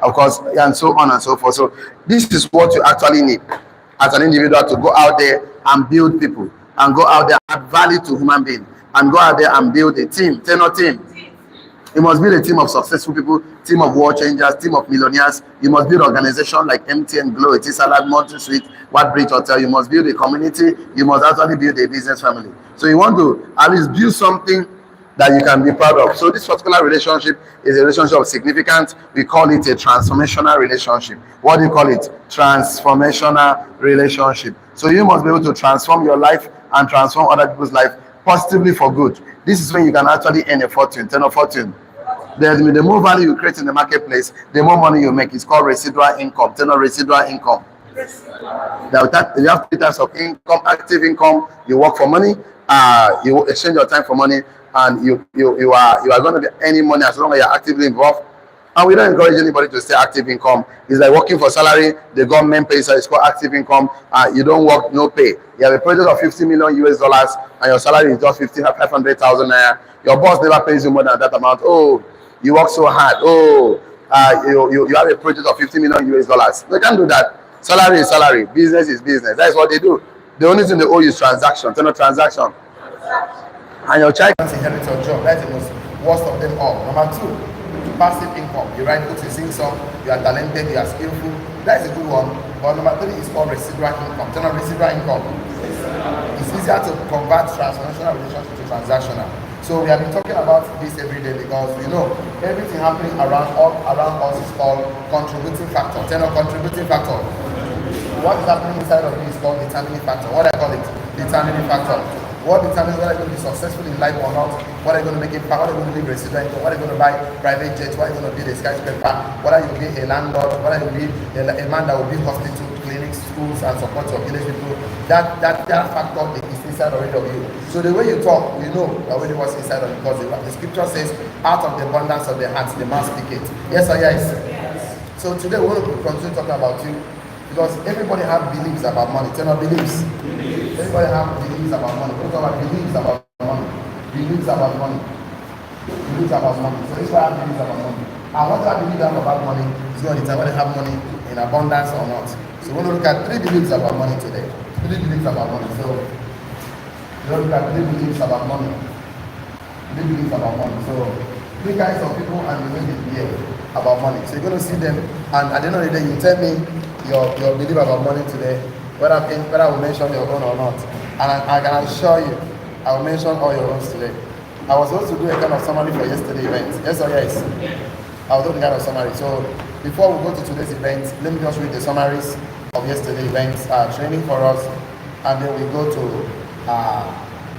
of course, and so on and so forth. So this is what you actually need as an individual to go out there and build people, and go out there and add value to human beings, and go out there and build a team, tenor team. You must build a team of successful people, team of world changers, team of millionaires. You must build an organization like MTN, Glow, Etisalat, Mountain Suite, Bridge Hotel. You must build a community. You must actually build a business family. So you want to at least build something that you can be proud of. So this particular relationship is a relationship of significance. We call it a transformational relationship. What do you call it? Transformational relationship. So you must be able to transform your life and transform other people's life positively for good. This is when you can actually earn a fortune, turn a fortune. The more value you create in the marketplace, the more money you make. It's called residual income, turn on residual income. You have three types of income: active income, you work for money, you exchange your time for money, and you are going to be earning money as long as you're actively involved. And we don't encourage anybody to stay active income. It's like working for salary. The government pays, so it's called active income. You don't work, no pay. You have a project of 50 million US dollars, and your salary is just 500,000 naira. Your boss never pays you more than that amount. Oh, you work so hard. Oh, you have a project of 50 million US dollars. They can't do that. Salary is salary. Business is business. That's what they do. The only thing they owe you is transaction. Turn a transaction. And your child can't inherit your job. That's the most worst of them all. Number two, passive income. You write books, you sing songs, you are talented, you are skillful. That is a good one. But number three is called residual income. Turn on residual income. It's easier to convert transactional relationship to transactional. So we have been talking about this every day because we know everything happening around us is called contributing factor. Turn on contributing factor. What is happening inside of me is called determining factor. What I call it? Determining factor. What determines whether you're going to be successful in life or not, what are you going to make it, what are you going to live residual income, what are you going to buy private jets, what are you going to build a skyscraper, what are you going to be a landlord, what are you going to be a man that will build hospital, clinics, schools, and support your village people. That factor is inside already of you. So the way you talk, we know already what's inside of you, because the scripture says, out of the abundance of the heart, the mouth speak it. Yes or yes? Yes. So today we want to continue talking about you, because everybody has beliefs about money. Tell me beliefs. Everybody have beliefs about money. We talk about beliefs about money. Beliefs about money. Beliefs about money. So this is why I have beliefs about money. And what I believe about money is going to determine whether I have money in abundance or not. So we're going to look at three beliefs about money today. Three beliefs about money. So we're going to look at three beliefs about money. Three beliefs about money. So three kinds of people and the way they behave about money. So you're going to see them, and at the end of the day, you tell me your belief about money today, whether I will mention your own or not. And I can assure you, I will mention all your own today. I was supposed to do a kind of summary for yesterday's event. Yes or yes? I will do the kind of summary. So before we go to today's event, let me just read the summaries of yesterday's events, training for us, and then we go to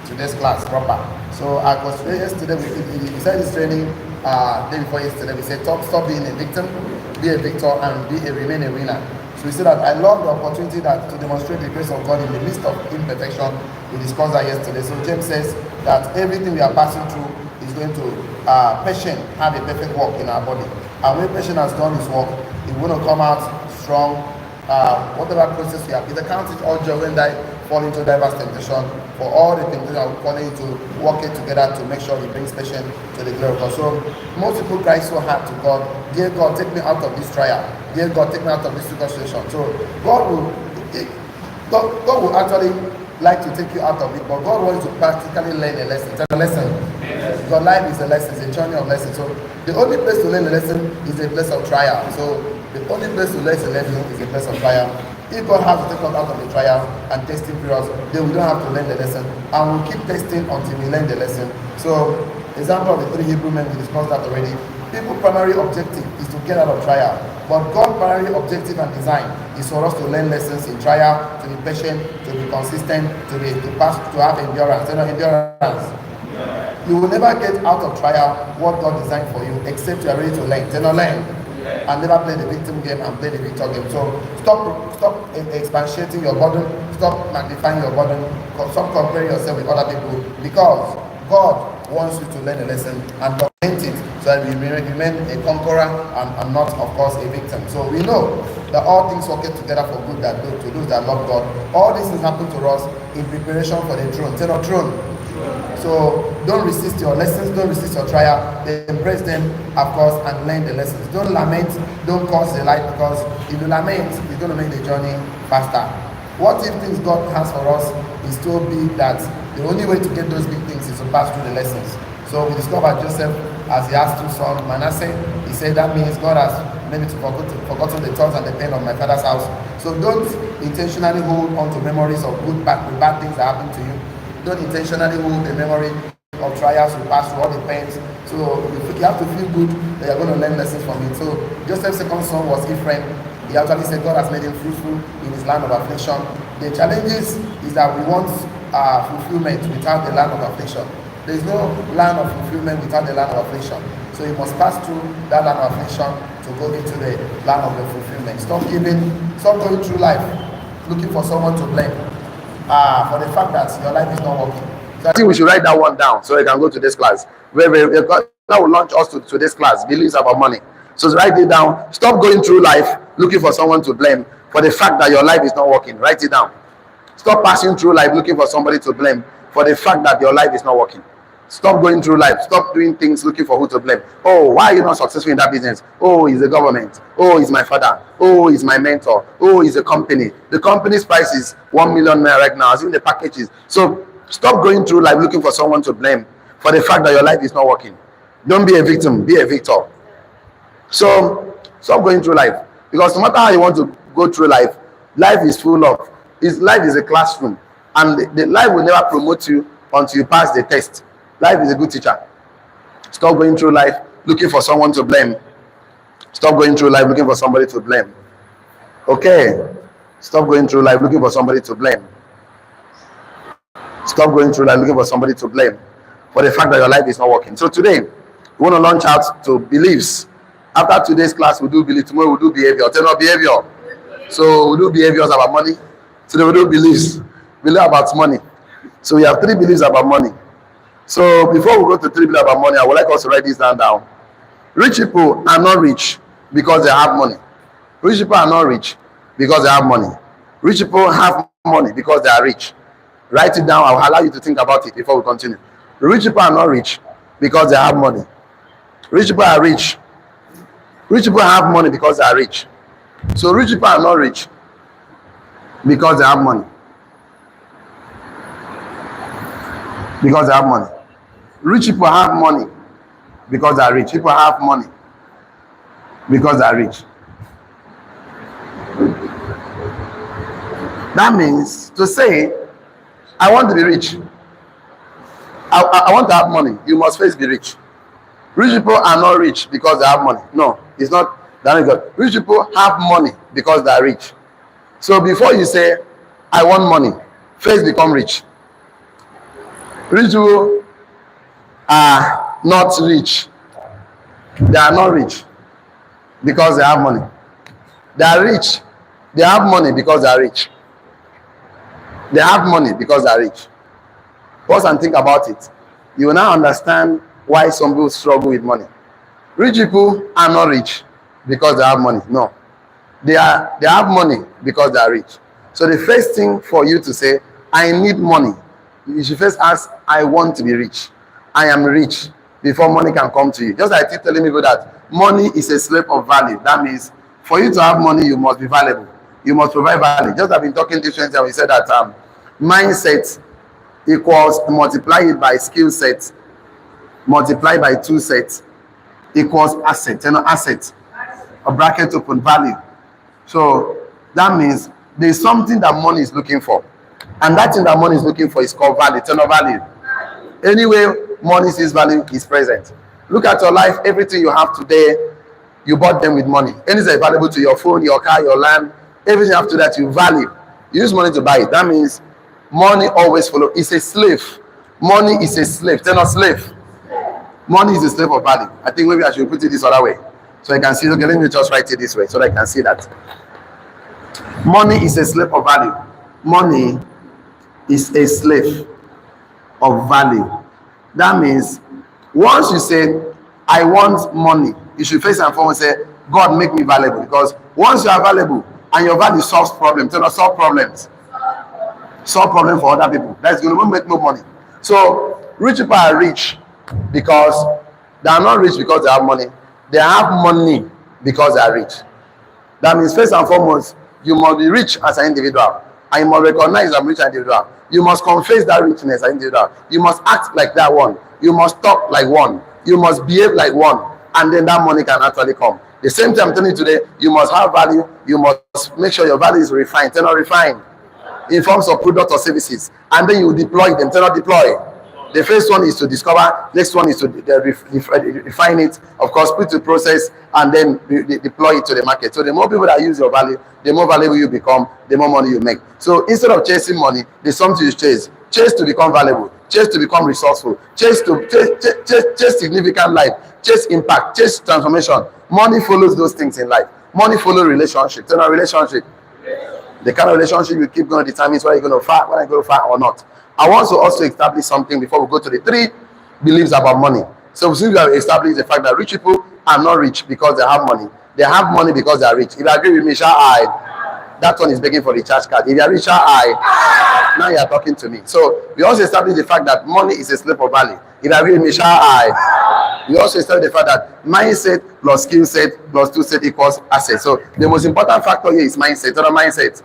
today's class proper. So I was yesterday, we said this training day before yesterday, we said stop being a victim, be a victor, and remain a winner. So we said that I love the opportunity that to demonstrate the grace of God in the midst of imperfection. We discussed that yesterday. So James says that everything we are passing through is going to patient have a perfect work in our body. And when patient has done his work, it's going to come out strong. Whatever process we have, it accounts it all joy when they fall into diverse temptation. For all the temptation that will calling you to work it together to make sure he brings patient to the glory of God. So most people cry so hard to God, dear God, take me out of this trial. Dear God, take me out of this situation. So God will actually like to take you out of it, but God wants to practically learn a lesson. Tell a lesson. Your life is a lesson, it's a journey of lessons. So the only place to learn a lesson is a place of trial. So the only place to learn a lesson is a place of trial. If God has to take us out of the trial and testing periods, then we don't have to learn the lesson, and we'll keep testing until we learn the lesson. So, example of the three Hebrew men, we discussed that already. People's primary objective is to get out of trial, but God's primary objective and design is for us to learn lessons in trial, to be patient, to be consistent, to pass, to have endurance. You know, endurance. You will never get out of trial what God designed for you, except you are ready to learn. You know, learn. And never play the victim game and play the victor game. So stop expatiating your burden, stop magnifying your burden, stop comparing yourself with other people, because God wants you to learn a lesson and document it so that you remain a conqueror and not, of course, a victim. So we know that all things work together for good to those that love God. All these things happen to us in preparation for the throne. Tell the throne. So Don't resist your lessons, don't resist your trial. Embrace them, of course, and learn the lessons. Don't lament, don't cause the light, because if you lament, it's going to make the journey faster. What if things God has for us is so big that the only way to get those big things is to pass through the lessons? So we discovered Joseph, as he asked two sons, Manasseh, he said that means God has made me to forgotten the thoughts and the pain of my father's house. So don't intentionally hold on to memories of bad things that happened to you. Don't intentionally hold the memory of trials you pass through, all the pains. So you have to feel good that you're going to learn lessons from it. So Joseph's second son was Ephraim. He actually said God has made him fruitful in his land of affliction. The challenges is that we want fulfillment without the land of affliction. There is no land of fulfillment without the land of affliction. So you must pass through that land of affliction to go into the land of the fulfillment. Stop going through life looking for someone to blame for the fact that your life is not working. So I think we should write that one down so we can go to this class. That will launch us to this class, beliefs about money. So write it down. Stop going through life looking for someone to blame for the fact that your life is not working. Write it down. Stop passing through life looking for somebody to blame for the fact that your life is not working. Stop going through life. Stop doing things looking for who to blame. Oh, why are you not successful in that business? Oh, it's the government. Oh, it's my father. Oh, it's my mentor. Oh, it's the company. The company's price is 1 million naira right now, as in the packages. So stop going through life looking for someone to blame for the fact that your life is not working. Don't be a victim, be a victor. So stop going through life, because no matter how you want to go through life, life is full of life is a classroom, and the life will never promote you until you pass the test. Life is a good teacher. Stop going through life looking for someone to blame. Stop going through life looking for somebody to blame. Okay? Stop going through life looking for somebody to blame. Stop going through life looking for somebody to blame for the fact that your life is not working. So today, we want to launch out to beliefs. After today's class, we'll do belief. Tomorrow, we'll do behavior. Tell us behavior. So we'll do behaviors about money. Today, we'll do beliefs. Belief about money. So we have 3 beliefs about money. So before we go to 3 beliefs about money, I would like us to write this down. Rich people are not rich because they have money. Rich people are not rich because they have money. Rich people have money because they are rich. Write it down. I'll allow you to think about it before we continue. Rich people are not rich because they have money. Rich people are rich. Rich people have money because they are rich. So rich people are not rich because they have money. Because they have money. Rich people have money because they are rich. People have money because they are rich. That means to say, I want to be rich. I want to have money. You must first be rich. Rich people are not rich because they have money. No, it's not that good. Rich people have money because they are rich. So before you say, I want money, first become rich. Rich people are not rich. They are not rich because they have money. They are rich. They have money because they are rich. They have money because they are rich. Pause and think about it. You will now understand why some people struggle with money. Rich people are not rich because they have money. No. They have money because they are rich. So the first thing for you to say, I need money, you should first ask, I want to be rich. I am rich before money can come to you. Just like I keep telling people that money is a slave of value. That means for you to have money, you must be valuable. You must provide value. Just I've been talking to friends and we said that mindset equals multiply it by skill set, multiply by 2 sets equals asset. You know, asset, a bracket open, value. So that means there's something that money is looking for. And that thing that money is looking for is called value, turn of value. Anyway, money sees value is present. Look at your life, everything you have today, you bought them with money. Anything is valuable to your phone, your car, your land, everything after that you value. You use money to buy it. That means money always follows. It's a slave. Money is a slave. They're not slave. Money is a slave of value. I think maybe I should put it this other way. So I can see, okay, let me just write it this way so that I can see that. Money is a slave of value. Money is a slave of value. That means once you say, I want money, you should first and foremost say, God, make me valuable. Because once you are valuable and your value solves problems, you know, solve problems for other people. That's going to make more money. So Rich people are rich because they are not rich because they have money. They have money because they are rich. That means first and foremost, you must be rich as an individual. And you must recognize that I'm rich as an individual. You must confess that richness as an individual. You must act like that one. You must talk like one. You must behave like one. And then that money can actually come. The same time I'm telling you today, you must have value. You must make sure your value is refined. They're not refined in forms of product or services. And then you deploy them. They're not deploy. The first one is to discover. Next one is to refine it. Of course, put the process and then deploy it to the market. So the more people that use your value, the more valuable you become, the more money you make. So instead of chasing money, there's something you chase. Chase to become valuable. Chase to become resourceful. Chase significant life. Chase impact. Chase transformation. Money follows those things in life. Money follows relationships. So a relationship, the kind of relationship you keep going determines whether you're going to far, whether you're going to far or not. I want to also establish something before we go to the 3 beliefs about money. So since we have established the fact that rich people are not rich because they have money. They have money because they are rich. If you agree with me, shall I? That one is begging for the charge card. If you are rich, shall I? Now you are talking to me. So we also established the fact that money is a slip of value. If you agree with me, shall I? We also established the fact that mindset plus skill set plus tool set equals asset. So the most important factor here is mindset. Not mindset.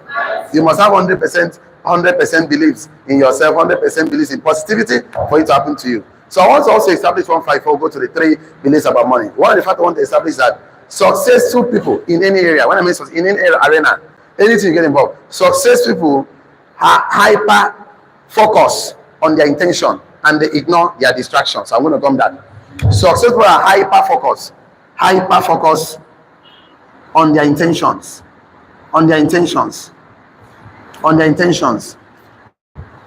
You must have 100% beliefs in yourself, 100% beliefs in positivity for it to happen to you. So I want to also establish 1 5 4, go to the 3 beliefs about money. One of the factors I want to establish is that successful people in any area, when I mean in any arena, anything you get involved, success people are hyper focus on their intention and they ignore their distractions. So I'm going to come down. Successful are hyper focus on their intentions, on their intentions,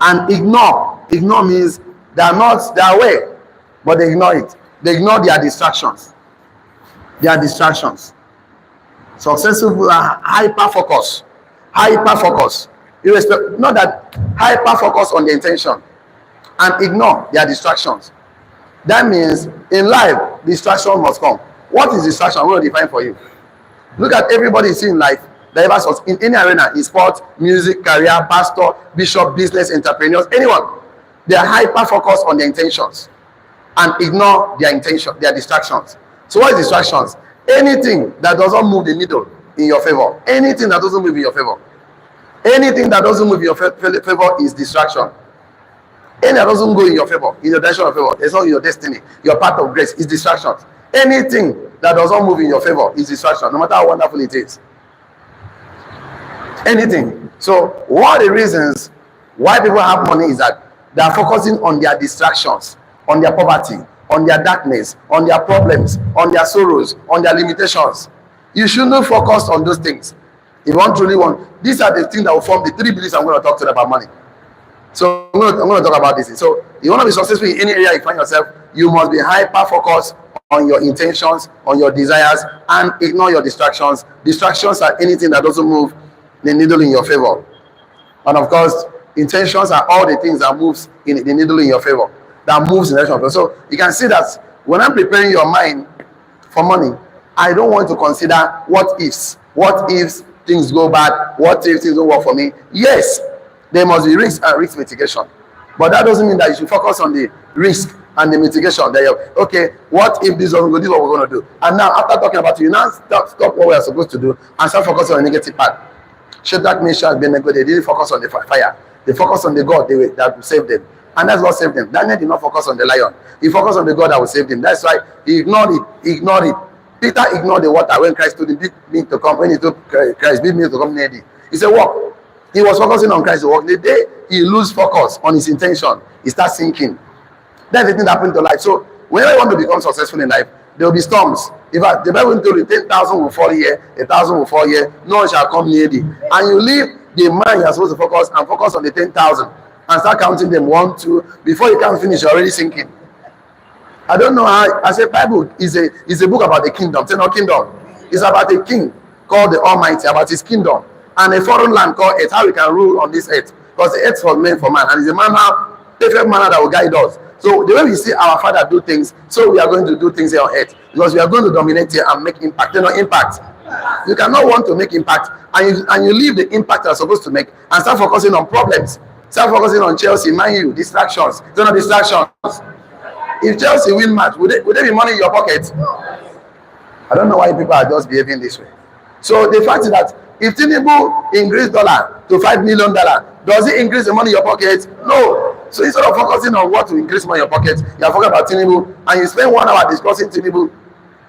and ignore means they are aware, but they ignore it. They ignore their distractions. Successful people are hyper focus, not that hyper focus on the intention and ignore their distractions. That means in life distraction must come. What is distraction? I'm going to define for you. Look at everybody you see in life. In any arena, in sports, music, career, pastor, bishop, business, entrepreneurs, anyone, they are hyper focused on their intentions and ignore their distractions. So what is distractions? Anything that doesn't move the needle in your favor. Anything that doesn't move in your favor. Anything that doesn't move in your favor is distraction. Anything that doesn't go in your favor, in your direction of favor, it's not your destiny, your path of grace, is distractions. Anything that doesn't move in your favor is distraction, no matter how wonderful it is. Anything. So one of the reasons why people have money is that they are focusing on their distractions, on their poverty, on their darkness, on their problems, on their sorrows, on their limitations. You shouldn't focus on those things. If you truly want, these are the things that will form the 3 beliefs I'm going to talk to you about money. So I'm going to talk about this. So you want to be successful in any area you find yourself, you must be hyper focused on your intentions, on your desires, and ignore your distractions. Distractions are anything that doesn't move the needle in your favor. And of course, intentions are all the things that moves in the needle in your favor, that moves in the direction of favor. So you can see that when I'm preparing your mind for money, I don't want to consider what ifs things go bad, what if things don't work for me. Yes, there must be risk and risk mitigation, but that doesn't mean that you should focus on the risk and the mitigation. That you're, okay, what if this doesn't go? This is what we're going to do. And now after talking about it, you now stop what we are supposed to do and start focusing on the negative part. Shadrach, Meshach, Abednego, they didn't focus on the fire. They focused on the God that will save them. And that's what saved them. Daniel did not focus on the lion. He focused on the God that will save them. That's why he ignored it. Peter ignored the water when Christ told him, bid me to come. When he told Christ, bid me to come near thee. He said, walk. He was focusing on Christ to walk. The day he lose focus on his intention, he starts sinking. That's the thing that happened to life. So whenever you want to become successful in life, there will be storms. In fact, the Bible told you 10,000 will fall here, 1,000 will fall here, no one shall come near thee. And you leave the mind you're supposed to focus and focus on the 10,000 and start counting them 1, 2. Before you can finish, you're already sinking. I don't know how. I say Bible is a book about the kingdom. It's not kingdom. It's about a king called the Almighty, about his kingdom, and a foreign land called earth. How we can rule on this earth, because the earth was meant for man, and it's a manner, perfect manner that will guide us. So the way we see our Father do things, so we are going to do things here on earth, because we are going to dominate here and make impact. You know, impact. You cannot want to make impact and you leave the impact you're supposed to make and start focusing on problems. Start focusing on Chelsea, Man U, distractions. They're not distractions. If Chelsea win match, would there be money in your pocket? I don't know why people are just behaving this way. So the fact is that if Tinubu increase dollar to $5 million, does it increase the money in your pocket? No. So instead of focusing on what to increase money in your pocket, you are focusing about Tinubu, and you spend 1 hour discussing Tinubu.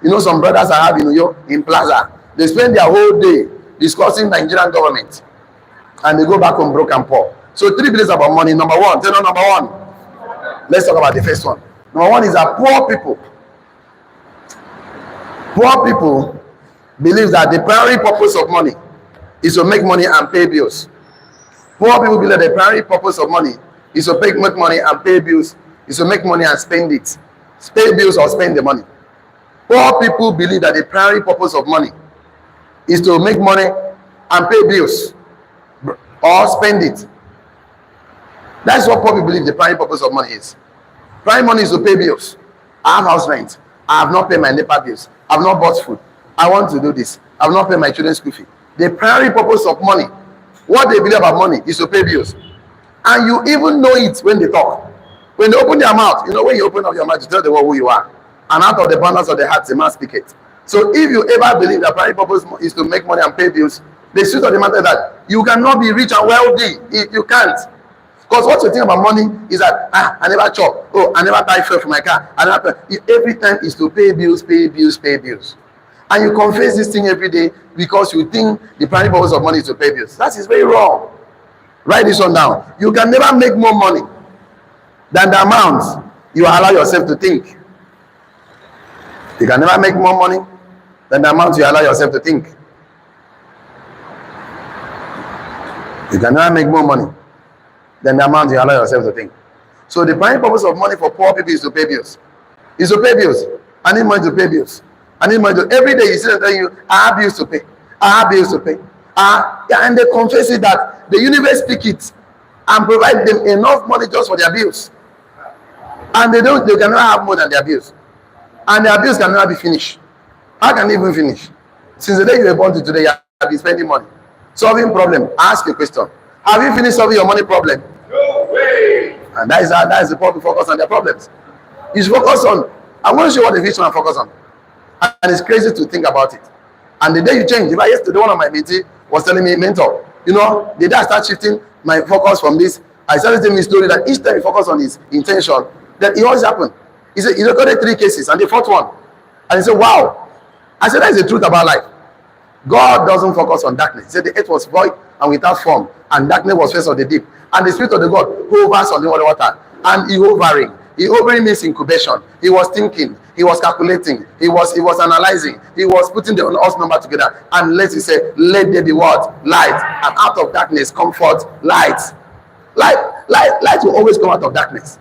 You know, some brothers I have in Plaza, they spend their whole day discussing Nigerian government, and they go back home broke and poor. So 3 beliefs about money. Number one, number one. Let's talk about the first one. Number one is that poor people believe that the primary purpose of money is to make money and pay bills. Poor people believe the primary purpose of money is to make money and pay bills, is to make money and spend it. Pay bills or spend the money. Poor people believe that the primary purpose of money is to make money and pay bills or spend it. That's what poor people believe the primary purpose of money is. Primary money is to pay bills. I have house rent. I have not paid my NEPA bills. I have not bought food. I want to do this. I have not paid my children's school fee. The primary purpose of money, what they believe about money, is to pay bills. And you even know it when they talk. When they open their mouth, when you open up your mouth, you tell the world who you are. And out of the abundance of the heart, the man speak it. So if you ever believe that primary purpose is to make money and pay bills, the truth of the matter is that you cannot be rich and wealthy if you can't. Because what you think about money is that I never chop. Oh, I never buy fuel for my car. Every time is to pay bills, pay bills, pay bills. And you confess this thing every day because you think the primary purpose of money is to pay bills. That is very wrong. Write this one down. You can never make more money than the amount you allow yourself to think. You can never make more money than the amount you allow yourself to think. You can never make more money than the amount you allow yourself to think. So the primary purpose of money for poor people is to pay bills. Is to pay bills. I need money to pay bills. I need money to. Every day you see them telling you, I have bills to pay. I have bills to pay. And they confess it that the universe pick it and provide them enough money just for their bills. And they can never have more than their bills. And their bills can never be finished. How can they even finish? Since the day you were born to today, you have been spending money. Solving problem. Ask a question. Have you finished solving your money problem? No way. And that is the point to focus on their problems. You should focus on, I want to show you what the vision and focus on. And it's crazy to think about it. And the day you change, yesterday one of my mentee was telling me, mentor, the day I start shifting my focus from this, I started telling me a story that each time you focus on his intention, that it always happens. He said, he recorded 3 cases and the 4th one. And he said, wow. I said, that is the truth about life. God doesn't focus on darkness. He said the earth was void and without form, and darkness was face of the deep. And the Spirit of the God hovers on the water. And he hovering. He hovering means incubation. He was thinking. He was calculating. He was analyzing. He was putting the us number together. And let there be what? Light. And out of darkness come forth light. Light will always come out of darkness.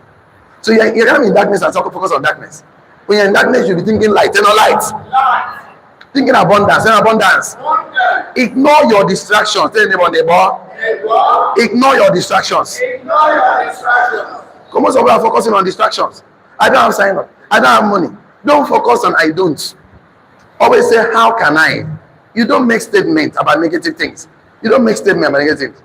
So you're not in darkness and focus on darkness. When you're in darkness, you'll be thinking light. No light. Thinking abundance. Ignore your distractions. Tell anyone, neighbor. Ignore your distractions. Come on, some people are focusing on distractions. I don't have sign up. I don't have money. Don't focus on I don't. Always say, how can I? You don't make statements about negative things. You don't make statements about negative things.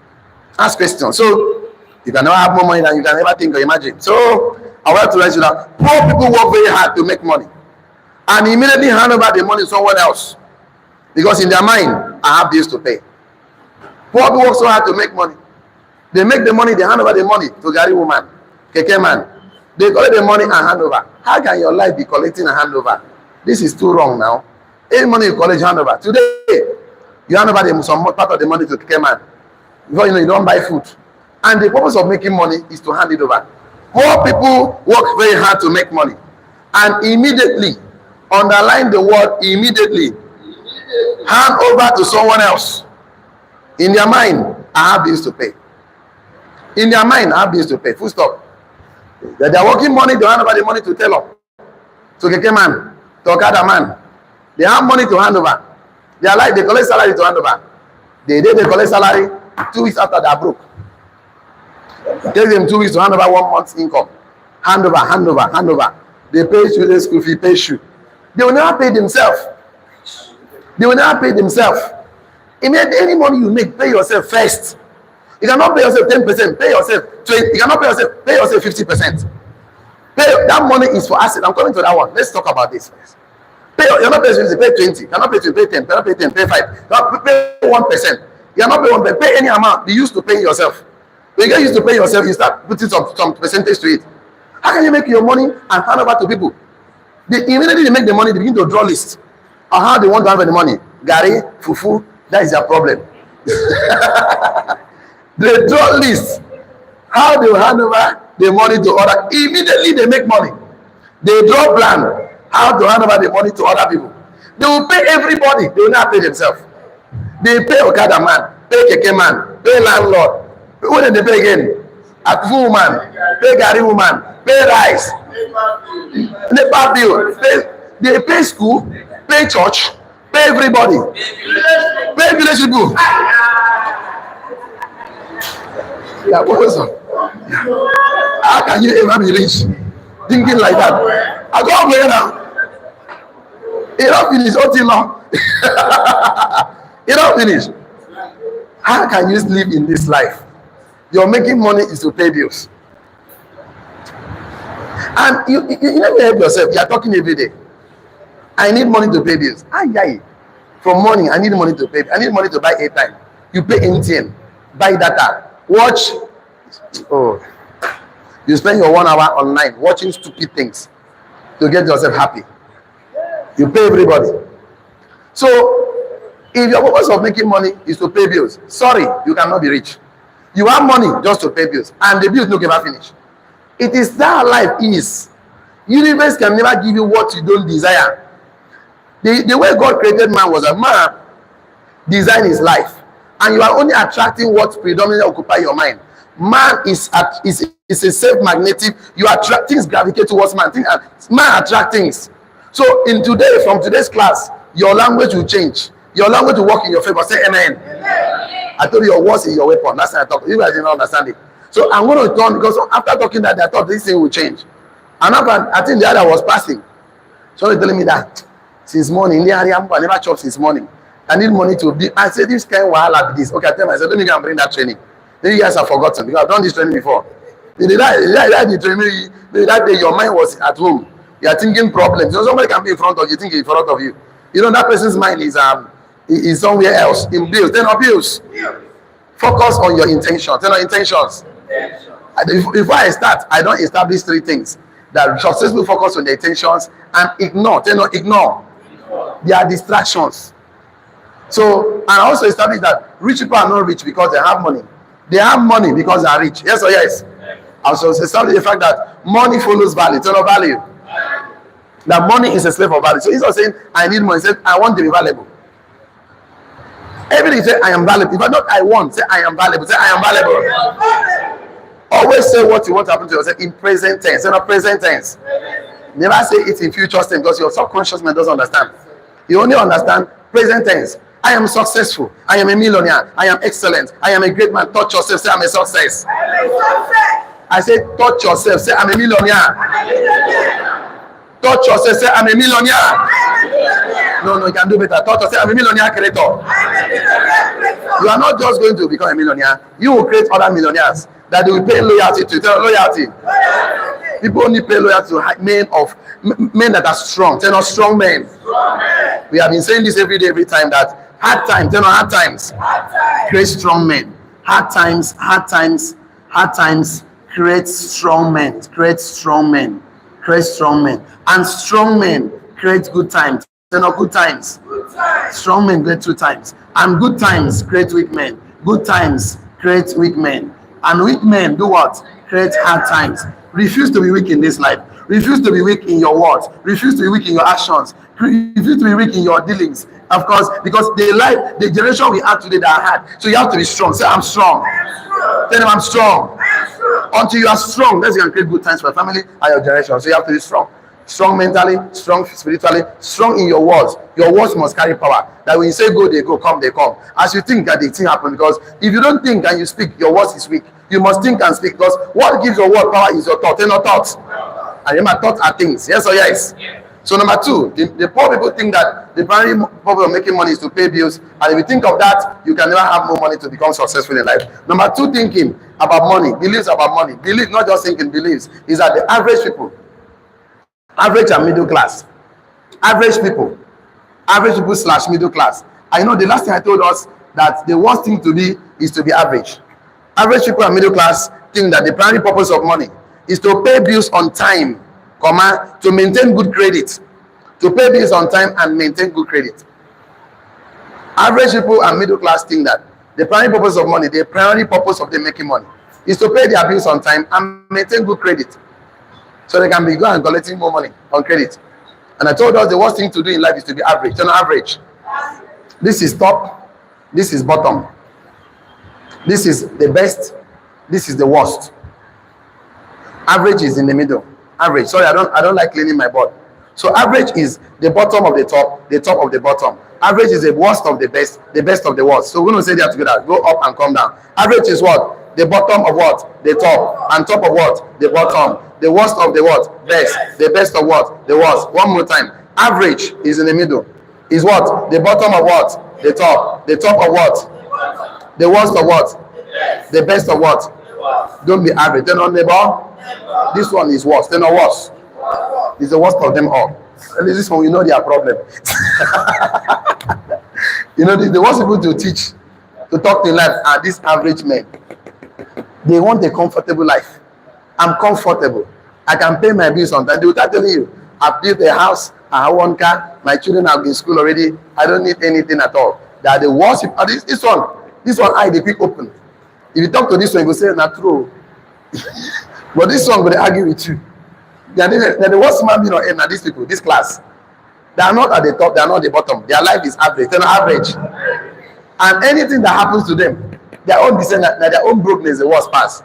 Ask questions. So you can never have more money than you can ever think or imagine. So I want to let you know, poor people work very hard to make money and immediately hand over the money to someone else because in their mind, I have bills to pay. Poor people work so hard to make money. They make the money, they hand over the money to Gary woman, Keke man. They collect the money and hand over. How can your life be collecting and hand over? This is too wrong now. Any money you collect, you hand over. Today, you hand over some part of the money to Keke man. Before you don't buy food. And the purpose of making money is to hand it over. Poor people work very hard to make money. And immediately, underline the word immediately, hand over to someone else. In their mind, I have bills to pay. In their mind, I have bills to pay. Full stop. That they are working money, they hand over the money to Taylor, to Keke man, to Okada man. They have money to hand over. They are like they collect salary to hand over. The day they collect salary, 2 weeks after they are broke. It takes them 2 weeks to hand over 1 month's income. Hand over. They pay students school fee, pay shoe. They will never pay themselves. Any money you make, pay yourself first. You cannot pay yourself 10%, pay yourself 20%. You cannot pay yourself 50%. That money is for asset. I'm coming to that one. Let's talk about this first. You're not paying 50, pay 20. You cannot pay 20, pay 10. You cannot pay 10, pay 5. You cannot pay 1%. You cannot pay 1%. Pay any amount. Be used to paying yourself. When you get used to paying yourself, you start putting some percentage to it. How can you make your money and hand over to people? Immediately they make the money, they begin to draw lists on how they want to have the money. Gary, fufu, that is their problem. They draw lists how they will hand over the money to other. Immediately they make money. They draw plan how to hand over the money to other people. They will pay everybody. They will not pay themselves. They pay Okada man, pay Keke man, pay landlord. Who did they pay again? Akufu woman, pay Gari woman, pay rice, NEPA bill. They pay school, pay church, pay everybody, pay village people. Yeah, what is it? How can you ever be rich thinking like that? I go up here now. It don't finish until now. It don't finish. How can you live in this life? You're making money is to pay bills. And you never help yourself. You are talking every day. I need money to pay bills. From morning, I need money to pay. I need money to buy airtime. You pay MTN, buy data, watch. Oh, you spend your 1 hour online watching stupid things to get yourself happy. You pay everybody. So, if your purpose of making money is to pay bills, sorry, you cannot be rich. You have money just to pay bills, and the bills don't ever finish. It is that life is. Universe can never give you what you don't desire. The way God created man was a man design his life, and you are only attracting what predominantly occupy your mind. Man is a self-magnetic. You attract things, gravitate towards man. Man attract things. So from today's class, your language will change. Your language will work in your favor. Say amen. I told you your words is your weapon. That's what I talk. You guys didn't understand it. So I'm going to turn, because after talking that, I thought this thing will change. And I think the other was passing. So they're telling me that since morning, I never chopped since morning. I need money to be. I said, this kind of wahala be this. Okay, I tell myself, let me go and bring that training. Then you guys have forgotten because I've done this training before. That day your mind was at home. You are thinking problems. So somebody can be in front of you, thinking in front of you. You know that person's mind is somewhere else in bills. Then bills. Focus on your intentions. Tell your intentions. Before I start, I don't establish 3 things that successful focus on the intentions and ignore. Tell not ignore. They are distractions. So, and I also establish that rich people are not rich because they have money. They have money because they are rich. Yes or yes? I also establish the fact that money follows value. Tell no value. That money is a slave of value. So he's not saying, I need money. He said, I want to be valuable. Everything say, I am valuable. If I not, I want. Say, I am valuable. Say, I am valuable. Always say what you want to happen to yourself in present tense. Say, not present tense. Never say it in future tense because your subconscious mind doesn't understand. You only understand present tense. I am successful. I am a millionaire. I am excellent. I am a great man. Touch yourself. Say, I'm a success. I say, touch yourself. Say, I'm a millionaire. Touch yourself. Say, I'm a millionaire. No, you can do better. Touch yourself. I'm a millionaire creator. You are not just going to become a millionaire. You will create other millionaires that they will pay loyalty to. Tell loyalty. People only pay loyalty to men that are strong. Tell us strong men. We have been saying this every day, every time, that hard times, hard times create strong men. Hard times create strong men. Create strong men. Create strong men. And strong men create good times. Good times. Strong men create 2 times. And good times create weak men. Good times create weak men. And weak men do what? Create hard times. Refuse to be weak in this life. Refuse to be weak in your words. Refuse to be weak in your actions. Refuse to be weak in your dealings. Of course, because the generation we have today that are hard. So you have to be strong. Say, I'm strong. Tell them I'm strong. Until you are strong, then you can create good times for your family and your generation. So you have to be strong. Strong mentally, strong spiritually, strong in your words. Your words must carry power. That when you say go, they go, come, they come. As you think that the thing happen, because if you don't think and you speak, your words is weak. You must think and speak, because what gives your word power is your thought. They're not thoughts. And my thoughts are things. Yes or yes? So number two, the poor people think that the primary purpose of making money is to pay bills, and if you think of that, you can never have more money to become successful in life. Number two, thinking about money, beliefs about money, belief, not just thinking, beliefs, is that the average people, average and middle class, average people slash middle class. I know the last thing I told us that the worst thing to be is to be average. Average people and middle class think that the primary purpose of money is to pay bills on time, comma, to maintain good credit. To pay bills on time and maintain good credit. Average people and middle class think that the primary purpose of money, the primary purpose of them making money, is to pay their bills on time and maintain good credit, so they can be going and collecting more money on credit. And I told us the worst thing to do in life is to be average. Turn average. This is top. This is bottom. This is the best. This is the worst. Average is in the middle. Average. Sorry, I don't like cleaning my board. So average is the bottom of the top of the bottom. Average is the worst of the best of the worst. So we're going to say that together. Go up and come down. Average is what? The bottom of what? The top. And top of what? The bottom. The worst of the what? Best. The best of what? The worst. One more time. Average is in the middle. Is what? The bottom of what? The top. The top of what? The worst of what? The best of what? Don't be average. Then on the ball, this one is worse. Then or worse. It's the worst of them all. And this one, we know their problem. You know, the worst people to teach, to talk to in life are these average men. They want a comfortable life. I'm comfortable. I can pay my bills on time. They will start telling you, I've built a house, I have one car, my children are in school already, I don't need anything at all. They are the worst. This one, I the quick open. If you talk to this one, you will say, not true. But this one will argue with you. They're the worst man being on earth. Now these people, this class, they are not at the top, they are not at the bottom. Their life is average. They're not average. And anything that happens to them, their own descendant, their own brokenness, the worst pass.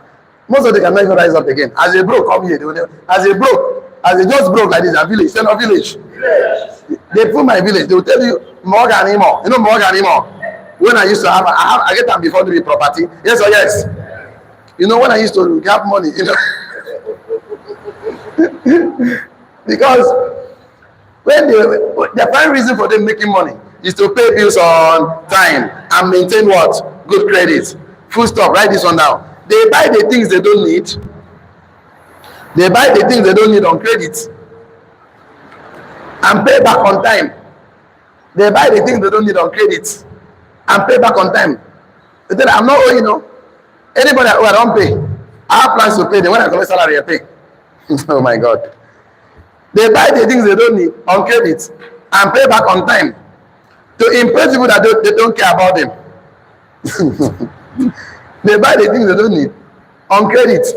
Most of them cannot even rise up again. As they broke, come here. As they just broke like this, a village, send a village. They put my village. They will tell you Morgan Imo. You know Morgan Imo. When I used to I get them before to be property. Yes or yes. You know when I used to have money, you know. Because when the prime reason for them making money is to pay bills on time and maintain what? Good credit. Full stop. Write this one down. They buy the things they don't need. They buy the things they don't need on credit and pay back on time. They buy the things they don't need on credit and pay back on time. They tell I'm not owing, you know. Anybody who I don't pay, I have plans to pay them. When I collect salary, I pay. Oh my God. They buy the things they don't need on credit and pay back on time to impress people that they don't care about them. They buy the things they don't need on credit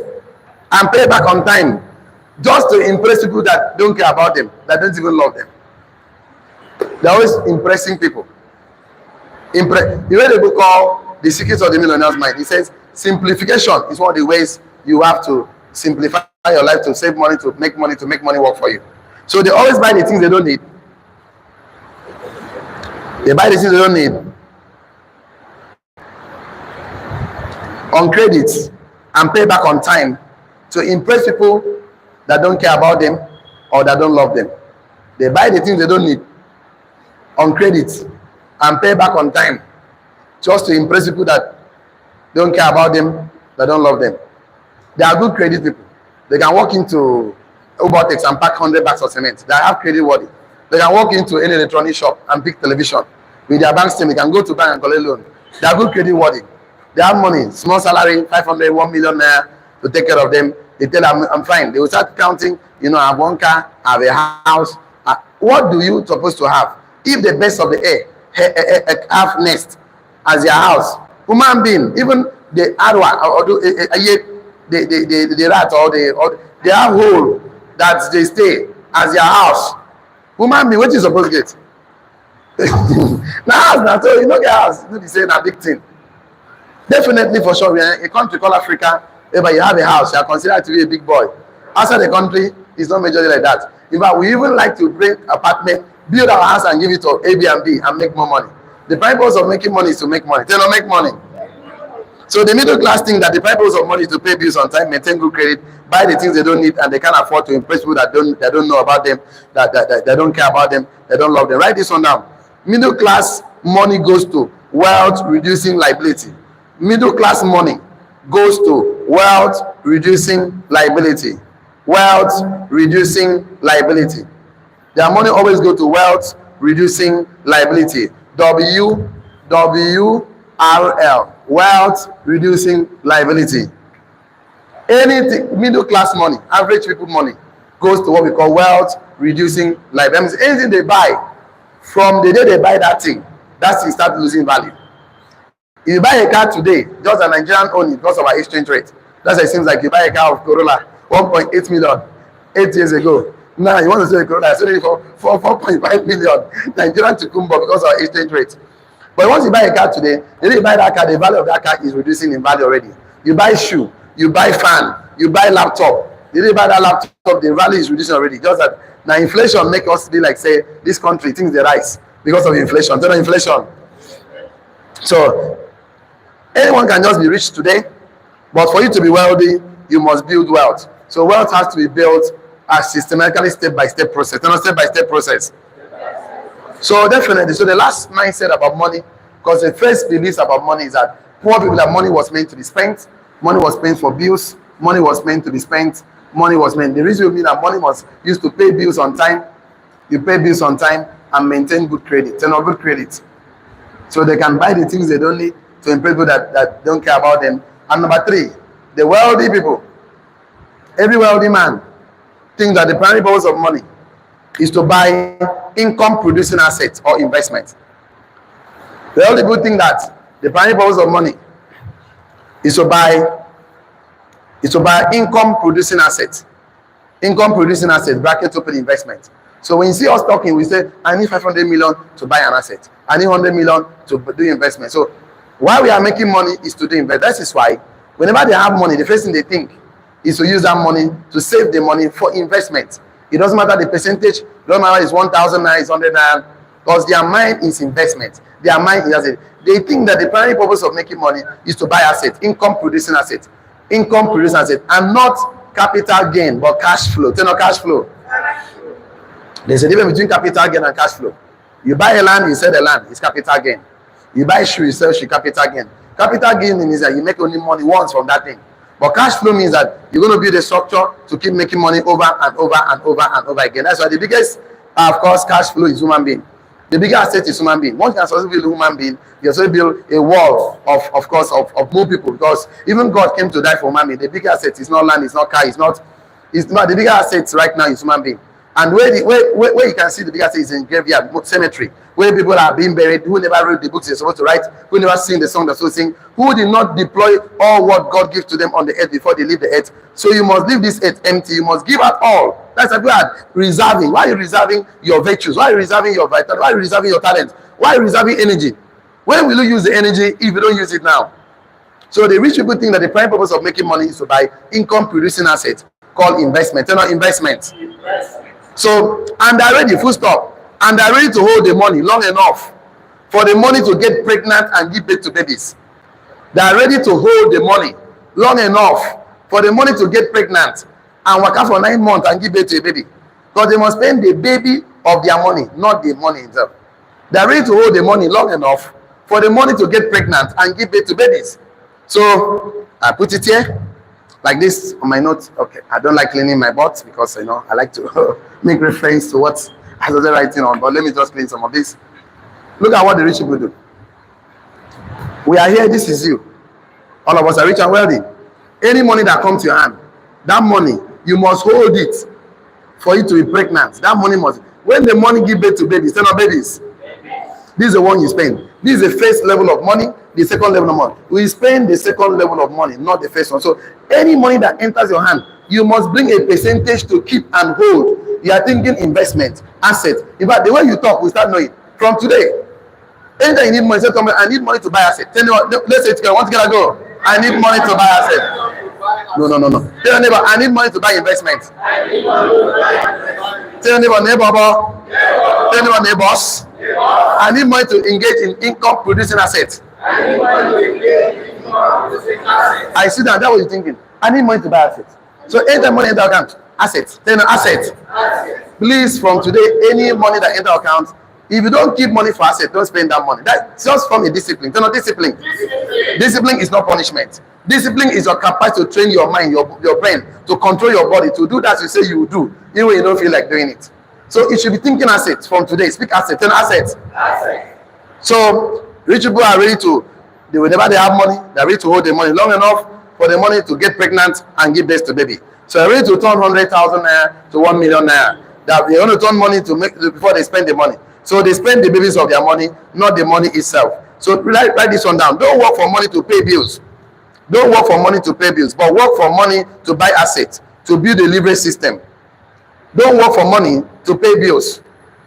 and pay back on time just to impress people that don't care about them, that don't even love them. They're always impressing people. You read a book called The Secrets of the Millionaire's Mind. It says simplification is one of the ways you have to simplify your life to save money, to make money work for you. So they always buy the things they don't need. They buy the things they don't need on credit and pay back on time to impress people that don't care about them or that don't love them. They buy the things they don't need on credit and pay back on time just to impress people that don't care about them, that don't love them. They are good credit people. They can walk into Ubertex and pack 100 bags of cement. They have credit worthy. They can walk into any electronic shop and pick television. With their bank statement, they can go to bank and collect loan. They are good credit worthy. They have money, small salary, 500, 1 million naira to take care of them. They tell them, I'm fine. They will start counting, you know, I have one car, I have a house. What do you supposed to have? If the best of the air have nest as your house, human being, even the arwa or the rat or they have hole that they stay as your house. Human being, what you supposed to get? Now, so you know the house, you know the same a big thing. Definitely for sure, we're in a country called Africa, whereby you have a house, you are considered to be a big boy. Outside the country, it's not majorly like that. In fact, we even like to bring apartment, build our house and give it to Airbnb and make more money. The purpose of making money is to make money. They don't make money. So the middle class think that the purpose of money is to pay bills on time, maintain good credit, buy the things they don't need, and they can't afford to impress people that don't know about them, that they don't care about them, they don't love them. Write this one down. Middle class money goes to wealth reducing liability. Middle class money goes to wealth reducing liability. Wealth reducing liability. Their money always go to wealth reducing liability. WRL. Wealth reducing liability. Anything middle class money, average people money, goes to what we call wealth reducing liability. That means anything they buy, from the day they buy that thing start losing value. If you buy a car today, just a Nigerian only because of our exchange rate, that's why it seems like you buy a car of Corolla 1.8 million 8 years ago. Now you want to sell a Corolla, selling it for 4.5 million Nigerian Tukumbo because of our exchange rate. But once you buy a car today, the day you buy that car, the value of that car is reducing in value already. You buy shoe, you buy fan, you buy laptop. The day you buy that laptop, the value is reducing already. Just that now inflation make us be like, say, this country thinks they rise because of inflation. Total inflation. So anyone can just be rich today, but for you to be wealthy, you must build wealth. So wealth has to be built as systematically step-by-step process. Not step-by-step process. So definitely, so the last mindset about money, because the first beliefs about money is that poor people, that money was meant to be spent, money was spent for bills, money was meant to be spent, money was meant. The reason being that money was used to pay bills on time. You pay bills on time and maintain good credit, good credit. So they can buy the things they don't need to impress people that don't care about them. And number three, the wealthy people. Every wealthy man thinks that the primary purpose of money is to buy income producing assets or investment. The wealthy people think that the primary purpose of money is to buy income producing assets. Income producing assets, bracket open investment. So when you see us talking, we say, I need 500 million to buy an asset. I need 100 million to do investment. So why we are making money is to do investment. That is why whenever they have money, the first thing they think is to use that money to save the money for investment. It doesn't matter the percentage, it doesn't matter it's 1,000 naira, it's 100 naira, because their mind is investment. Their mind is asset. They think that the primary purpose of making money is to buy assets, income producing assets, and not capital gain, but cash flow. Tell no cash flow. There's a difference between capital gain and cash flow. You buy a land, you sell the land, it's capital gain. You buy shoe, you sell shoe, capital gain. Capital gain means that you make only money once from that thing. But cash flow means that you're going to build a structure to keep making money over and over and over and over again. That's why the biggest, of course, cash flow is human being. The biggest asset is human being. Once you can successfully build a human being, you also build a wall of course, of more people. Because even God came to die for human being. The biggest asset is not land, it's not car, it's not the biggest asset right now is human being. And where you can see the biggest asset is in graveyard, cemetery, where people are being buried, who never read the books they're supposed to write, who never sing the song they're supposed to sing, who did not deploy all what God gives to them on the earth before they leave the earth. So you must leave this earth empty. You must give out all. That's why we are reserving. Why are you reserving your virtues? Why are you reserving your vitality? Why are you reserving your talent? Why are you reserving energy? When will you use the energy if you don't use it now? So the rich people think that the prime purpose of making money is to buy income producing assets called investment. They're not investment. So, and they're ready, full stop. And they're ready to hold the money long enough for the money to get pregnant and give birth to babies. They are ready to hold the money long enough for the money to get pregnant and work out for 9 months and give birth to a baby. Because they must spend the baby of their money, not the money itself. They are ready to hold the money long enough for the money to get pregnant and give birth to babies. So I put it here like this on my notes. Okay, I don't like cleaning my butt because I like to make reference to what I was writing on. But let me just clean some of this. Look at what the rich people do. We are here. This is you. All of us are rich and wealthy. Any money that comes to your hand, that money you must hold it for you to be pregnant. That money must. When the money give birth to babies, they're not babies. This is the one you spend. This is the first level of money, the second level of money. We spend the second level of money, not the first one. So any money that enters your hand, you must bring a percentage to keep and hold. You are thinking investment, asset. In fact, the way you talk, we start knowing. From today, anytime you need money, say, I need money to buy asset. Tell me, let's say together, one together, go. I need money to buy asset. No. Tell your neighbor, I need money to buy investment. Tell your neighbor, tell your neighbors, I need money to engage in income producing assets. I see that. That's what you're thinking. I need money to buy assets. So enter money into account. Assets. Then assets. Please, from today, any money that enter account, if you don't keep money for assets, don't spend that money. That's just from a discipline. It's not discipline. Discipline is not punishment. Discipline is your capacity to train your mind, your brain, to control your body, to do that you say you will do, even when you don't feel like doing it. So you should be thinking assets from today. Speak assets. Then assets. So rich people are ready to, whenever they have money, they're ready to hold the money long enough for the money to get pregnant and give birth to baby. So they're ready to turn 100,000 naira to 1 million naira. That they want to turn money to make before they spend the money. So they spend the babies of their money, not the money itself. So write this one down. Don't work for money to pay bills. Don't work for money to pay bills, but work for money to buy assets, to build a leverage system. Don't work for money to pay bills.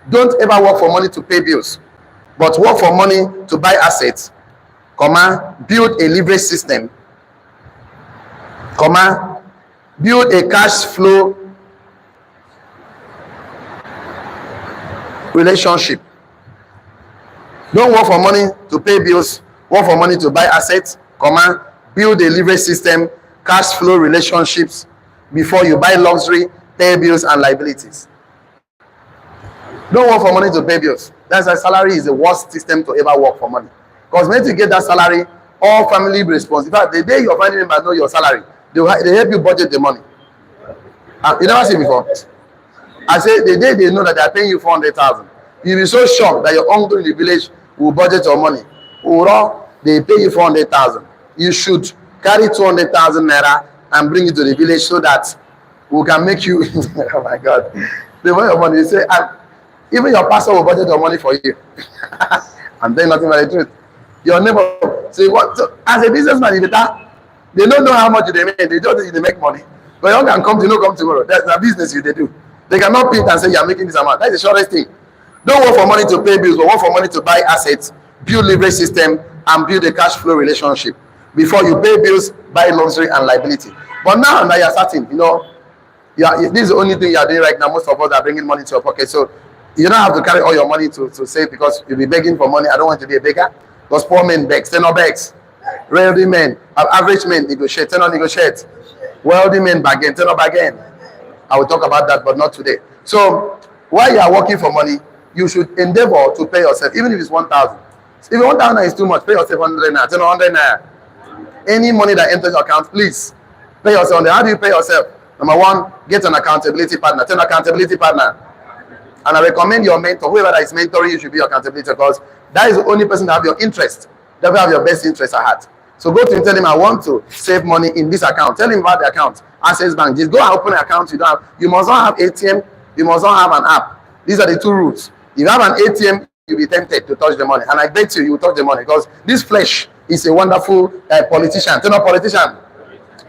Don't ever work for money to pay bills, but work for money to buy assets, build a leverage system, build a cash flow relationship. Don't work for money to pay bills, work for money to buy assets, build a leverage system, cash flow relationships before you buy luxury, pay bills and liabilities. Don't work for money to pay bills. That's why salary is the worst system to ever work for money. Because when you get that salary, all family responsible. In fact, the day your family members know your salary, they help you budget the money. You never seen before? I say the day they know that they are paying you 400,000, you'll be so shocked that your uncle in the village will budget your money. Or they pay you 400,000. You should carry 200,000 naira and bring it to the village so that we can make you. Oh my God! They want your money. They say, even your pastor will budget your money for you. I'm telling nothing but the truth. Your neighbor say what? So, as a businessman, they don't know how much they make. They just they make money. But you can come tomorrow. That's the business they do. They cannot pay and say you are making this amount. That's the shortest thing. Don't work for money to pay bills, but work for money to buy assets, build leverage system, and build a cash flow relationship before you pay bills, buy luxury and liability. But now you're starting, this is the only thing you are doing right now. Most of us are bringing money to your pocket, so you don't have to carry all your money to save because you'll be begging for money. I don't want to be a beggar because poor men beg, tenor begs. Wealthy men, average men negotiate, tenor negotiate. Wealthy men bargain, tenor bargain. I will talk about that, but not today. So while you are working for money, you should endeavor to pay yourself, even if it's 1,000. If 1,000 is too much, pay yourself 100 naira, 100 naira. Any money that enters your account, please pay yourself. How do you pay yourself? Number one, get an accountability partner. Tell an accountability partner. And I recommend your mentor, whoever that is mentoring you should be your accountability because that is the only person that have your interest, that will have your best interest at heart. So go to him, tell him I want to save money in this account. Tell him about the account. Access Bank. Just go and open an account you don't have. You must not have ATM. You must not have an app. These are the two rules. If you have an ATM, you'll be tempted to touch the money. And I bet you will touch the money because this flesh is a wonderful politician. Tell no politician.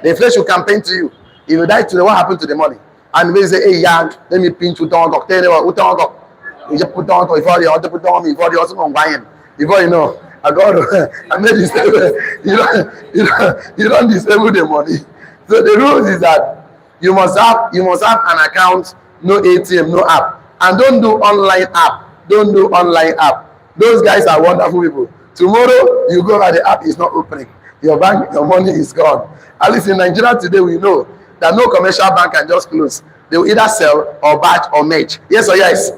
The flesh will campaign to you. If you die today, what happened to the money? And they say, hey, yeah, let me pinch you down. You just put on before you want to put on me, before you also on buying. Before you know, I made this. You don't disable the money. So the rules is that you must have an account, no ATM, no app. And don't do online app. Don't do online app. Those guys are wonderful people. Tomorrow, you go and the app is not opening. Your bank, your money is gone. At least in Nigeria today, we know that no commercial bank can just close. They will either sell or batch or merge. Yes or yes?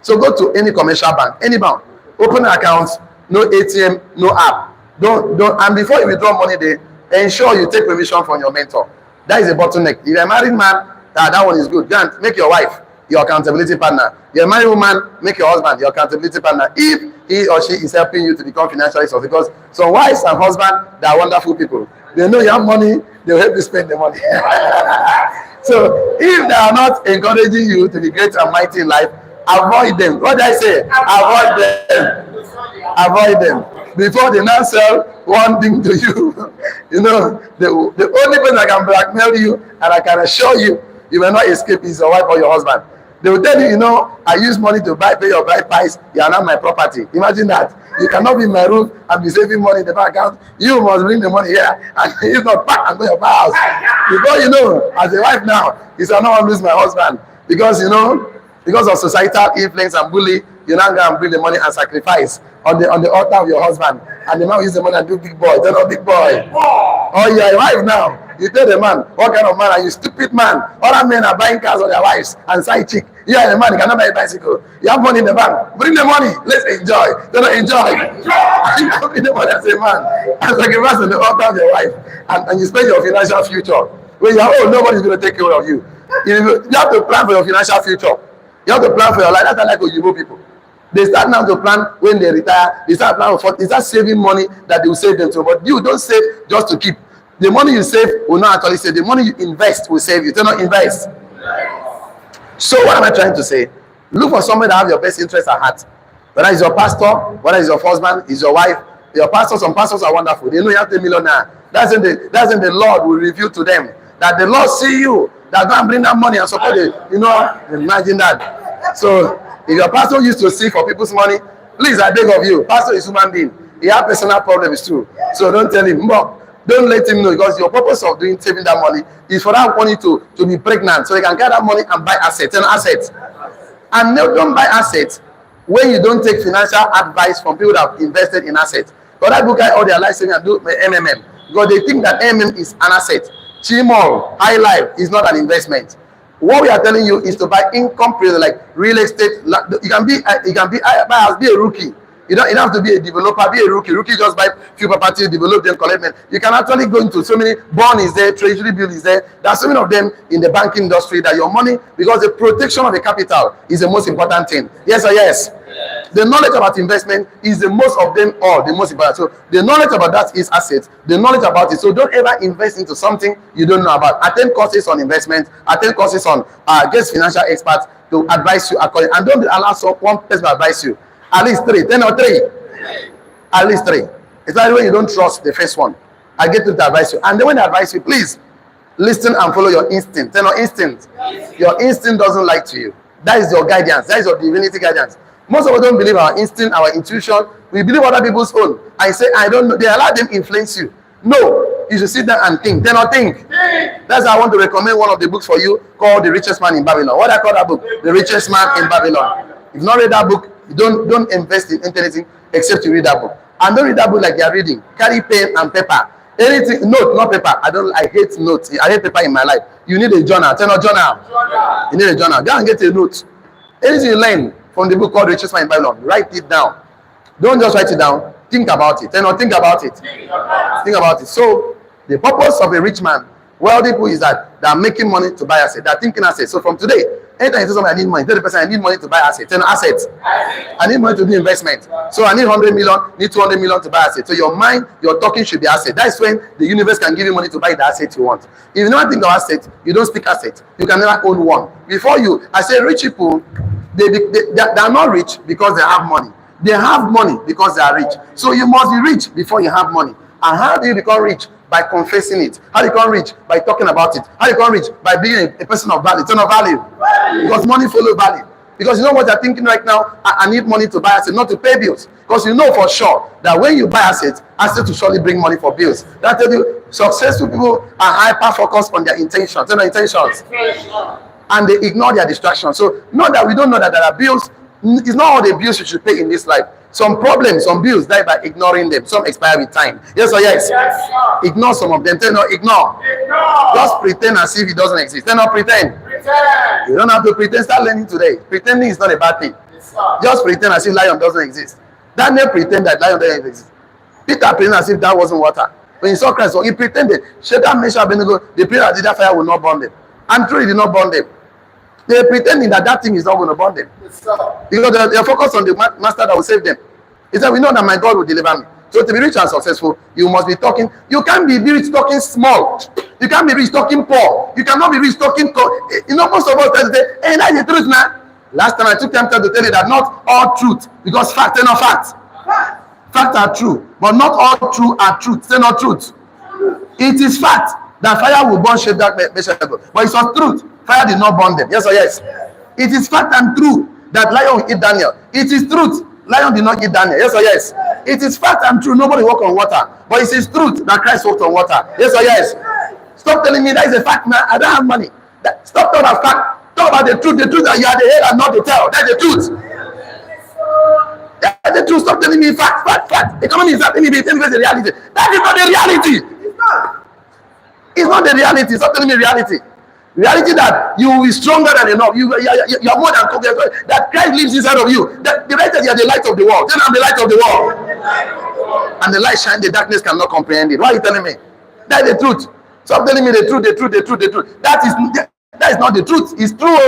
So go to any commercial bank, any bank. Open an account, no ATM, no app. Don't. And before you withdraw money there, ensure you take permission from your mentor. That is a bottleneck. If you're a married man, that one is good. Go and make your wife your accountability partner. You're a married woman, make your husband your accountability partner. If he or she is helping you to become financially secure, because some wives and husbands, they are wonderful people. They know you have money, they'll help you spend the money. So if they are not encouraging you to be great and mighty in life, avoid them. What did I say? Avoid them. Avoid them. Before they now sell one thing to you. The only person that can blackmail you and I can assure you, you will not escape is your wife or your husband. They will tell you, I use money to pay your bride price. You are not my property. Imagine that. You cannot be in my room and be saving money in the bank account. You must bring the money here. And if not, pack and go to your house. Because, as a wife now, you shall not lose my husband. Because, because of societal influence and bully, You now go and bring the money and sacrifice on the altar of your husband. And the man will use the money and do big boy. Tell big boy. Oh, you're a wife now. You tell the man, what kind of man are you? Stupid man. Other men are buying cars for their wives and side chick. You are a man, you cannot buy a bicycle. You have money in the bank. Bring the money. Let's enjoy. Don't enjoy. You bring the money as a man and sacrifice on the altar of your wife. And you spend your financial future. When you are old, nobody's going to take care of you. You have to plan for your financial future. You have to plan for your life. That's like Oyibo people. They start now to plan when they retire. They start planning for. They start saving money that they will save them to. But you don't save just to keep. The money you save will not actually save. The money you invest will save you. Do not invest. So what am I trying to say? Look for somebody that have your best interest at heart. Whether it's your pastor, whether it's your husband, it's your wife. Your pastor, some pastors are wonderful. They know you have $10 million now. That's when the Lord will reveal to them that the Lord see you. That go and bring that money and support it. You know, imagine that. So if your pastor used to see for people's money, please, I beg of you, pastor is human being. He has personal problems too. So don't tell him. Don't let him know, because your purpose of saving that money is for that money to be pregnant, so you can get that money and buy assets and assets. And no, don't buy assets when you don't take financial advice from people that have invested in assets. But that book guy all their life saving and do MMM, because they think that MMM is an asset. Chimol, high life is not an investment. What we are telling you is to buy income producers like real estate. You can be a rookie. You don't have to be a developer, be a rookie. Rookie just buy few properties, develop them, collect them. You can actually go into so many. Bond is there, treasury bill is there. There are so many of them in the banking industry that your money, because the protection of the capital is the most important thing. Yes or yes? The knowledge about investment is the most of them all, the most important. So the knowledge about that is assets. The knowledge about it. So don't ever invest into something you don't know about. Attend courses on investment. Attend courses on get financial experts to advise you accordingly. And don't allow one person to advise you. At least 3. 10 or 3. At least 3. Especially when you don't trust the first one. I get to advise you. And then when I advise you, please listen and follow your instinct. Tell your instinct. Your instinct doesn't lie to you. That is your guidance. That is your divinity guidance. Most of us don't believe our instinct, our intuition. We believe other people's own. I say, I don't know. They allow them influence you. No. You should sit down and think. Then not think. That's why I want to recommend one of the books for you called The Richest Man in Babylon. What I call that book? The Richest Man in Babylon. If you not read that book, don't invest in anything except you read that book. And don't read that book like you are reading. Carry pen and paper. Anything, note, not paper. I hate notes. I hate paper in my life. You need a journal. Tell no journal. You need a journal. Go and get a note. Anything you learn from the book called The Richest Man in Babylon, write it down. Don't just write it down. Think about it. Tell no, think about it. Think about it. So the purpose of a rich man, wealthy people, is that they are making money to buy assets. They are thinking assets. So from today, anytime you tell somebody I need money, tell the person I need money to buy assets. Tell them assets. I need money to do investment. So I need 100 million, need 200 million to buy assets. So your mind, your talking should be assets. That's when the universe can give you money to buy the assets you want. If you never think of assets, you don't speak assets. You can never own one. Before you, I say rich people, they are not rich because they have money. They have money because they are rich. So you must be rich before you have money. And how do you become rich? By confessing it. How do you become rich? By talking about it. How do you become rich? By being a person of value. Ton of value. Because money follows value. Because you know what you're thinking right now? I need money to buy assets, not to pay bills. Because you know for sure that when you buy assets will surely bring money for bills. That tells you successful people are hyper focused on their intentions. Their intentions. And they ignore their distractions. So not that we don't know that there are bills. It's not all the bills you should pay in this life. Some problems, some bills die by ignoring them. Some expire with time. Yes or yes? Yes, sir. Ignore some of them. Tell no, ignore. Just pretend as if it doesn't exist. Tell no, pretend. You don't have to pretend. Start learning today. Pretending is not a bad thing. Yes, just pretend as if lion doesn't exist. Daniel pretended that lion doesn't exist. Peter pretended as if that wasn't water. When he saw Christ, so he pretended. Shadrach, Meshach, Abednego, they prayed that fire will not burn them. And truly did not burn them. They're pretending that thing is not going to burn them. Yes, because they're focused on the master that will save them. He said, we know that my God will deliver me. So to be rich and successful, you must be talking. You can't be rich talking small. You can't be rich talking poor. You cannot be rich talking. You know, most of us tell you, hey, that's the truth now. Last time I took time to tell you that not all truth, because facts are not facts. Facts are true, but not all true are truth. Say not truth. It is fact that fire will burn Shadrach, Meshach, but it's not truth. Fire did not burn them. Yes or yes? It is fact and true that lion will eat Daniel. It is truth. Lion did not eat Daniel. Yes or yes? It is fact and true. Nobody walked on water. But it is truth that Christ walked on water. Yes or yes? Stop telling me that is a fact now. I don't have money. Stop talking about fact. Talk about the truth. The truth that you are the head and not the tail. That's the truth. That's the truth. Stop telling me fact. Economy is happening. Tell me the reality. That is not the reality. It's not the reality. Stop telling me reality. Reality that you will be stronger than enough. You are more than conqueror. That Christ lives inside of you. That the right that you are the light of the world. Then I'm the light of the world. And the light shines, the darkness cannot comprehend it. Why are you telling me? That is the truth. Stop telling me the truth. That is not the truth. It's true.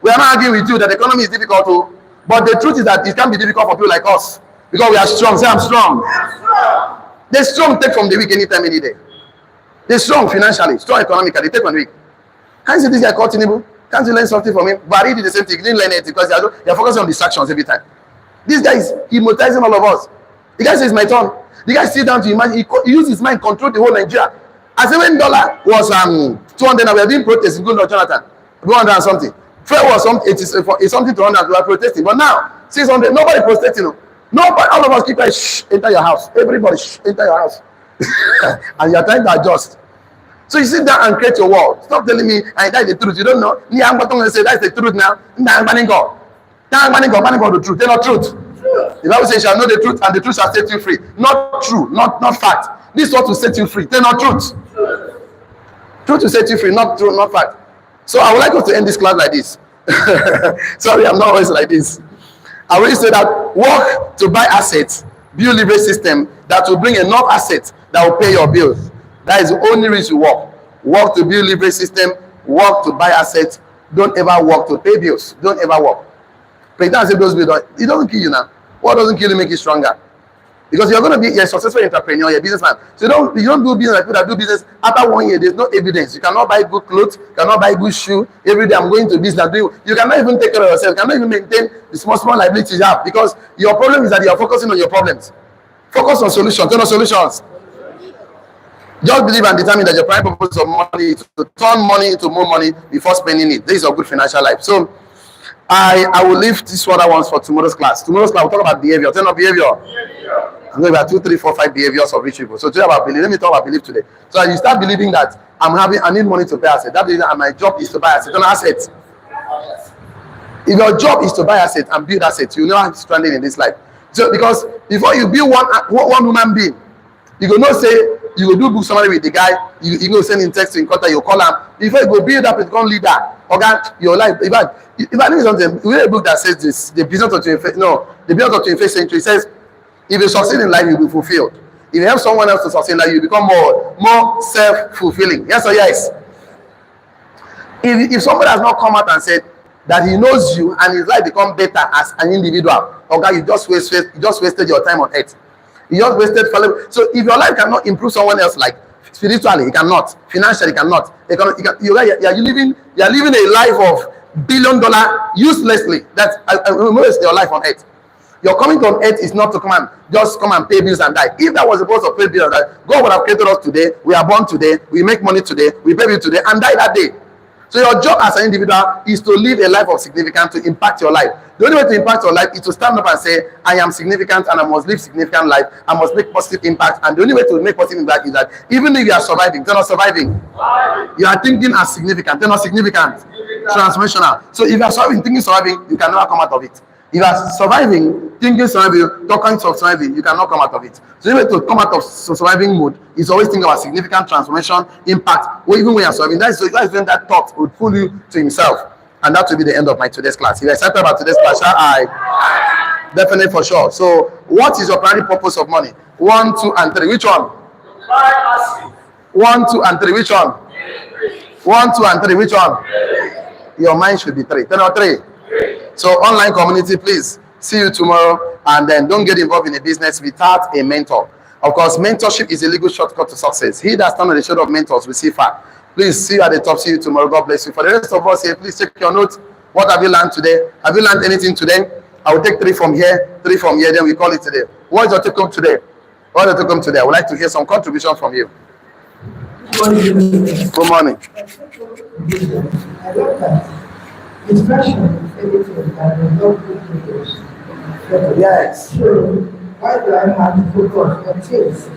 We are not arguing with you that the economy is difficult. But the truth is that it can be difficult for people like us. Because we are strong. Say, I'm strong. The strong take from the weak anytime, any day. They're strong financially, strong economically. They take from the weak. Can't you see this guy called Tinubu? Can't you learn something from him? Buhari did the same thing. He didn't learn anything because they are focusing on distractions every time. This guy is hypnotizing all of us. The guy says, my turn. The guy sits down to imagine. He used his mind to control the whole Nigeria. As when dollar was 200, now we are doing protests in Goodluck Jonathan. 200 and something. Fuel was something to 100, we are protesting. But now, 600, nobody protesting. Nobody, all of us keep like, shh, enter your house. Everybody, shh, enter your house. And you are trying to adjust. So you sit down and create your world. Stop telling me, and that's the truth. You don't know. I'm going to say that's the truth now. That's the truth. They're not truth. The Bible says, you shall know the truth, and the truth shall set you free. Not true, not fact. This is what will set you free. They're not truth. Truth will set you free, not true, not fact. So I would like us to end this class like this. Sorry, I'm not always like this. I will say that work to buy assets, build leverage system that will bring enough assets that will pay your bills. That is the only reason you work. Work to build leverage system, work to buy assets. Don't ever work to pay bills. Don't ever work. President said those bills, it doesn't kill you now. What doesn't kill you make you stronger? Because you're going to be a successful entrepreneur, you're a businessman. So you don't do business like people that do business. After 1 year, there's no evidence. You cannot buy good clothes, you cannot buy good shoe. Every day I'm going to business. You cannot even take care of yourself. You cannot even maintain the small liabilities you have. Because your problem is that you're focusing on your problems. Focus on solutions, turn on solutions. Just believe and determine that your prime purpose of money is to turn money into more money before spending it. This is a good financial life. So I will leave this other ones for tomorrow's class. Tomorrow's class, we'll talk about behavior. Turn on behavior. I'm going to have 2, 3, 4, 5 behaviors of rich people. So today about belief. Let me talk about belief today. So you start believing that I need money to buy assets. That means that my job is to buy assets. Turn on assets. If your job is to buy assets and build assets, you know how it's stranded in this life. So because before you build one human being, you go not say you go do book somebody with the guy, you go send in text in contact, you call him. Before you go build up, become leader. Okay, your life. If I need something, we read a book that says this: the business of the 21st century says, if you succeed in life, you'll be fulfilled. If you help someone else to succeed in life, you become more self-fulfilling. Yes or yes? If somebody has not come out and said that he knows you and his life become better as an individual, okay, you just wasted your time on earth. You just wasted. So if your life cannot improve someone else, like spiritually, it cannot. Financially, it cannot. You are living a life of $1 billion uselessly. That's waste your life on earth. Your coming on earth is not to come and pay bills and die. If that was supposed to pay bills, God would have created us today. We are born today. We make money today. We pay bills today and die that day. So your job as an individual is to live a life of significance, to impact your life. The only way to impact your life is to stand up and say, I am significant and I must live significant life. I must make positive impact. And the only way to make positive impact is that even if you are surviving, you're not surviving. You are thinking as significant. They're not significant. Transformational. So if you are thinking surviving, you can never come out of it. If you are surviving, thinking surviving, talking of surviving, you cannot come out of it. So the way to come out of surviving mode is always think about significant transformation, impact, or even when you're surviving. That's when that thought would pull you to himself. And that will be the end of my today's class. If you're excited about today's class, I definitely for sure. So what is your primary purpose of money? 1, 2, and 3. Which one? 1, 2, and 3. Which one? 1, 2, and 3. Which one? Your mind should be 3. 10 or 3. So online community, please see you tomorrow, and then don't get involved in a business without a mentor. Of course, mentorship is a legal shortcut to success. He that stands on the shoulder of mentors will see far. Please see you at the top. See you tomorrow. God bless you. For the rest of us here, please check your notes. What have you learned today? Have you learned anything today? I will take 3 from here, 3 from here, then we call it today. What is your take home today? What is your take home today? I would like to hear some contribution from you. Good morning. Yes. So why do I have to focus on things